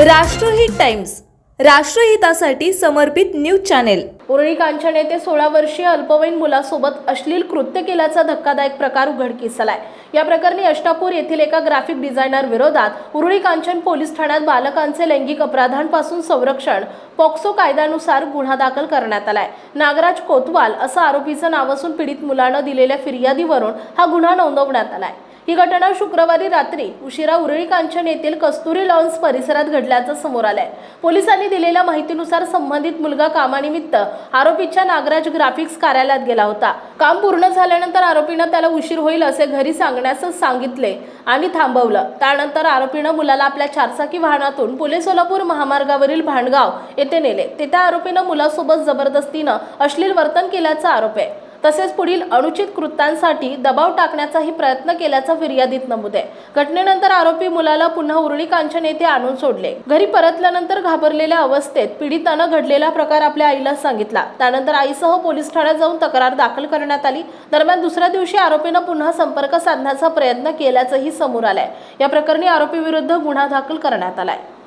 राष्ट्रहित टाइम्स, राष्ट्रहितासाठी समर्पित news channel. Urali Kanchan येथे 16 वर्षीय अल्पवयीन मुलासोबत अश्लील कृत्य केल्याचा धक्कादायक प्रकार उघडकीस आलाय। या प्रकरणी अष्टापूर येथील एका ग्राफिक डिझायनर विरोधात उरळी कांचन पोलीस ठाण्यात बालकांचे लैंगिक अपराधांपासून संरक्षण पॉक्सो कायद्यानुसार गुन्हा दाखल करण्यात आलाय। नागराज कोतवाल असं आरोपीचं नाव असून पीडित मुलानं दिलेल्या फिर्यादीवरून हा गुन्हा नोंदवण्यात आलाय। ही घटना शुक्रवारी रात्री उशिरा उरळी कांचन येथील कस्तुरी लॉन्स परिसरात घडल्याचं समोर आलंय। पोलिसांनी दिलेल्या माहितीनुसार संबंधित मुलगा कामानिमित्त आरोपीच्या नागराज ग्राफिक्स कार्यालयात गेला होता। काम पूर्ण झाल्यानंतर आरोपीनं त्याला उशीर होईल असे घरी सांगण्यास सांगितले आणि थांबवलं। त्यानंतर आरोपीनं मुलाला आपल्या चारचाकी वाहनातून पुणे सोलापूर महामार्गावरील भांडगाव येथे नेले। तेथे आरोपीनं मुलासोबत जबरदस्तीनं अश्लील वर्तन केल्याचा आरोप आहे। तसेच पुढील अनुचित कृत्यांसाठी दबाव टाकण्याचाही प्रयत्न केल्याचा फिर्यादीत नमूद आहे। घटनेनंतर आरोपी मुलाला पुन्हा उरळी कांचन येथे आणून सोडले। घरी परतल्यानंतर घाबरलेल्या अवस्थेत पीडितानं घडलेला प्रकार आपल्या आईला सांगितला। त्यानंतर आईसह पोलीस ठाण्यात जाऊन तक्रार दाखल करण्यात आली। दरम्यान दुसऱ्या दिवशी आरोपीनं पुन्हा संपर्क साधण्याचा प्रयत्न केल्याचंही समोर आलंय। या प्रकरणी आरोपी विरुद्ध गुन्हा दाखल करण्यात आलाय।